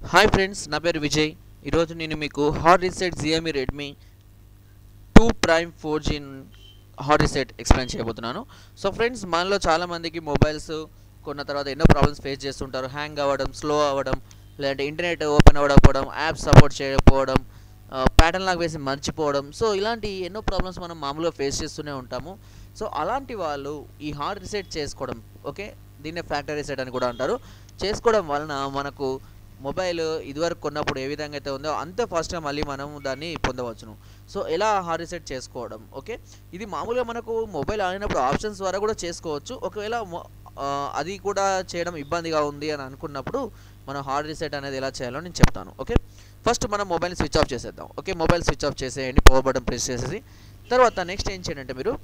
Hi friends, నా పేరు విజయ్. ఈరోజు నేను మీకు hot reset Xiaomi Redmi 2 Prime 4G hot reset explain చేయబోతున్నాను. సో ఫ్రెండ్స్, మనలో చాలామందికి మొబైల్స్ కొన్న తర్వాత ఎన్నో ప్రాబ్లమ్స్ ఫేస్ చేస్తుంటారు. హ్యాంగ్ అవ్వడం, స్లో అవ్వడం, లేదంటే ఇంటర్నెట్ ఓపెన్ అవ్వకపోవడం, యాప్ సపోర్ట్ చేయకపోవడం, ప్యాటర్న్ లాగా వేసి మర్చిపోవడం. సో ఇలాంటి ఎన్నో ప్రాబ్లమ్స్ మనం మామూలుగా ఫేస్ చేస్తూనే ఉంటాము. సో అలాంటి వాళ్ళు ఈ హార్డ్ రీసెట్ చేసుకోవడం, ఓకే, దీన్నే ఫ్యాక్టరీ రీసెట్ అని కూడా అంటారు, చేసుకోవడం వలన మనకు మొబైల్ ఇదివరకు కొన్నప్పుడు ఏ విధంగా అయితే ఉందో అంతే ఫాస్ట్గా మళ్ళీ మనం దాన్ని పొందవచ్చును. సో ఎలా హార్డ్ రీసెట్ చేసుకోవడం, ఓకే, ఇది మామూలుగా మనకు మొబైల్ ఆడినప్పుడు ఆప్షన్స్ ద్వారా కూడా చేసుకోవచ్చు. ఒకవేళ అది కూడా చేయడం ఇబ్బందిగా ఉంది అని అనుకున్నప్పుడు మనం హార్డ్ రీసెట్ అనేది ఎలా చేయాలో నేను చెప్తాను. ఓకే, ఫస్ట్ మనం మొబైల్ని స్విచ్ ఆఫ్ చేసేద్దాం. ఓకే, మొబైల్ స్విచ్ ఆఫ్ చేసేయండి, పవర్ బటన్ ప్రెస్ చేసేసి. తర్వాత నెక్స్ట్ ఏం చేయండి అంటే మీరు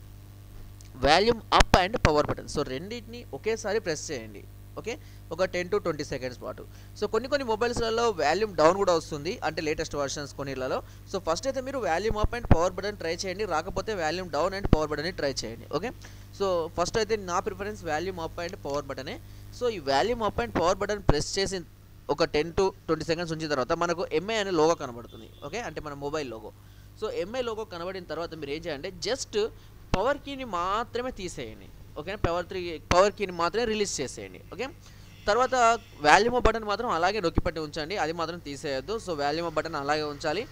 volume up and power button, so రెండింటిని ఒకేసారి ప్రెస్ చేయండి. ఓకే, ఒక 10 to 20 సెకండ్స్ పాటు. సో కొన్ని మొబైల్స్లలో వాల్యూమ్ డౌన్ కూడా వస్తుంది, అంటే లేటెస్ట్ వర్షన్స్ కొన్నిలలో. సో ఫస్ట్ అయితే మీరు volume up and power button try చేయండి, రాకపోతే వాల్యూమ్ డౌన్ అండ్ పవర్ బటన్ని ట్రై చేయండి. ఓకే, సో ఫస్ట్ అయితే నా preference volume up and power బటనే. సో ఈ volume up and power button press చేసి ఒక 10 to 20 సెకండ్స్ ఉంచిన తర్వాత మనకు ఎంఐ అనే లోగో కనబడుతుంది. ఓకే, అంటే మన mobile logo. So MI logo కనబడిన తర్వాత మీరు ఏం చేయాలంటే జస్ట్ పవర్ కీని మాత్రమే తీసేయండి. ఓకే, పవర్ కీని మాత్రమే రిలీజ్ చేసేయండి. ఓకే, తర్వాత వాల్యూమ్ బటన్ మాత్రం అలాగే నొక్కిపట్టి ఉంచండి, అది మాత్రం తీసేయద్దు. సో వాల్యూమ్ బటన్ అలాగే ఉంచాలి,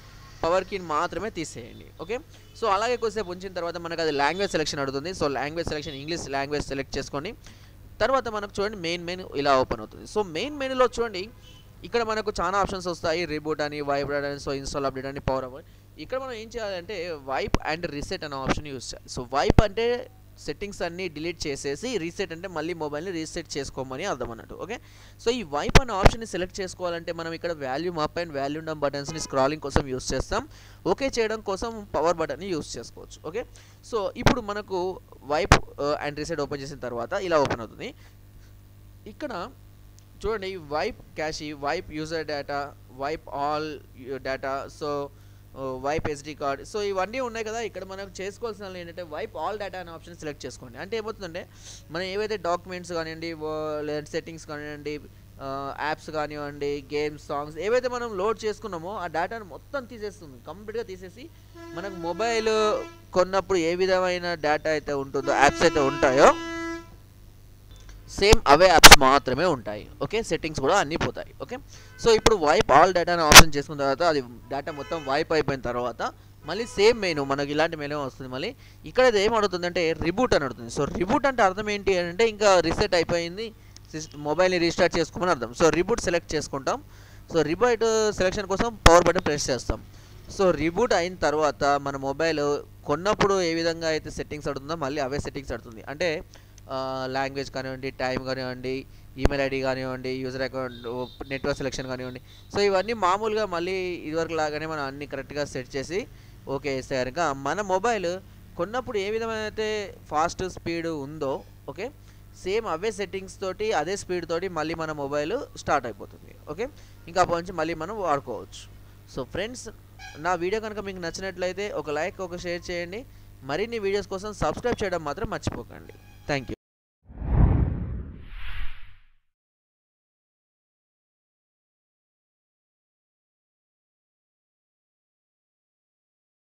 పవర్ కీని మాత్రమే తీసేయండి. ఓకే, సో అలాగే కొద్దిసేపు ఉంచిన తర్వాత మనకు అది లాంగ్వేజ్ సెలెక్షన్ అడుగుతుంది. So language selection English language select చేసుకోండి. తర్వాత మనకు చూడండి మెయిన్ ఇలా ఓపెన్ అవుతుంది. సో మెయిన్ మెనూలో చూడండి ఇక్కడ మనకు చాలా ఆప్షన్స్ వస్తాయి, రీబూట్ అని, వైప్ అని, సో ఇన్స్టాల్ అప్డేట్ అని, పవర్ అప్. ఇక్కడ మనం ఏం చేయాలంటే వైప్ అండ్ రీసెట్ అనే ఆప్షన్ యూస్ చేయాలి. సో వైప్ అంటే సెట్టింగ్స్ అన్నీ డిలీట్ చేసేసి, రీసెట్ అంటే మళ్ళీ మొబైల్ని రీసెట్ చేసుకోమని అర్థం అన్నట్టు. ఓకే, సో ఈ వైప్ అనే ఆప్షన్ని సెలెక్ట్ చేసుకోవాలంటే మనం ఇక్కడ volume up and volume down బటన్స్ని స్క్రాలింగ్ కోసం యూస్ చేస్తాం. ఓకే చేయడం కోసం పవర్ బటన్ని యూస్ చేసుకోవచ్చు. ఓకే, సో ఇప్పుడు మనకు వైప్ అండ్ రీసెట్ ఓపెన్ చేసిన తర్వాత ఇలా ఓపెన్ అవుతుంది. ఇక్కడ చూడండి wipe cache, wipe user data, wipe all data, so wipe SD card, so ఇవన్నీ ఉన్నాయి కదా. ఇక్కడ మనకు చేసుకోవాల్సిన ఏంటంటే వైప్ ఆల్ డేటా అనే ఆప్షన్ సెలెక్ట్ చేసుకోండి. అంటే ఏమవుతుందంటే మనం ఏవైతే డాక్యుమెంట్స్ కానివ్వండి, లేదా సెట్టింగ్స్ కానివ్వండి, యాప్స్ కానివ్వండి, గేమ్స్, సాంగ్స్ ఏవైతే మనం లోడ్ చేసుకున్నామో ఆ డేటాను మొత్తం తీసేస్తుంది, కంప్లీట్గా తీసేసి మనకు మొబైల్ కొన్నప్పుడు ఏ విధమైన డేటా అయితే ఉంటుందో, యాప్స్ అయితే ఉంటాయో సేమ్ అవే యాప్స్ మాత్రమే ఉంటాయి. ఓకే, సెట్టింగ్స్ కూడా అన్నీ పోతాయి. ఓకే, సో ఇప్పుడు వైప్ ఆల్ డేటా అని ఆప్షన్ చేసుకున్న తర్వాత అది డేటా మొత్తం వైప్ అయిపోయిన తర్వాత మళ్ళీ సేమ్ మెనూ మనకి ఇలాంటి మెనూ వస్తుంది. మళ్ళీ ఇక్కడ ఏం అడుగుతుందంటే రిబూట్ అని అడుగుతుంది. సో రిబూట్ అంటే అర్థం ఏంటి అంటే ఇంకా రీసెట్ అయిపోయింది, మొబైల్ని రీస్టార్ట్ చేసుకోమని అర్థం. సో రిబూట్ సెలెక్ట్ చేసుకుంటాం. సో రిబూట్ సెలెక్షన్ కోసం పవర్ బటన్ ప్రెస్ చేస్తాం. సో రిబూట్ అయిన తర్వాత మన మొబైల్ కొన్నప్పుడు ఏ విధంగా అయితే సెట్టింగ్స్ అడుగుతుందో మళ్ళీ అవే సెట్టింగ్స్ అడుగుతుంది. అంటే లాంగ్వేజ్ కానివ్వండి, టైం కానివ్వండి, ఈమెయిల్ ఐడి కానివ్వండి, యూజర్ అకౌంట్, నెట్వర్క్ సెలెక్షన్ కానివ్వండి, సో ఇవన్నీ మామూలుగా మళ్ళీ ఇదివరకు లాగానే మనం అన్ని కరెక్ట్గా సెట్ చేసి ఓకే వేస్తే కనుక మన మొబైల్ కొన్నప్పుడు ఏ విధమైన అయితే ఫాస్ట్ స్పీడ్ ఉందో, ఓకే, సేమ్ అవే సెట్టింగ్స్ తోటి అదే స్పీడ్ తోటి మళ్ళీ మన మొబైల్ స్టార్ట్ అయిపోతుంది. ఓకే, ఇంకా అప్పటి నుంచి మళ్ళీ మనం వాడుకోవచ్చు. సో ఫ్రెండ్స్, నా వీడియో కనుక మీకు నచ్చినట్లయితే ఒక లైక్, ఒక షేర్ చేయండి. మరిన్ని వీడియోస్ కోసం సబ్స్క్రైబ్ చేయడం మాత్రం మర్చిపోకండి. Thank you.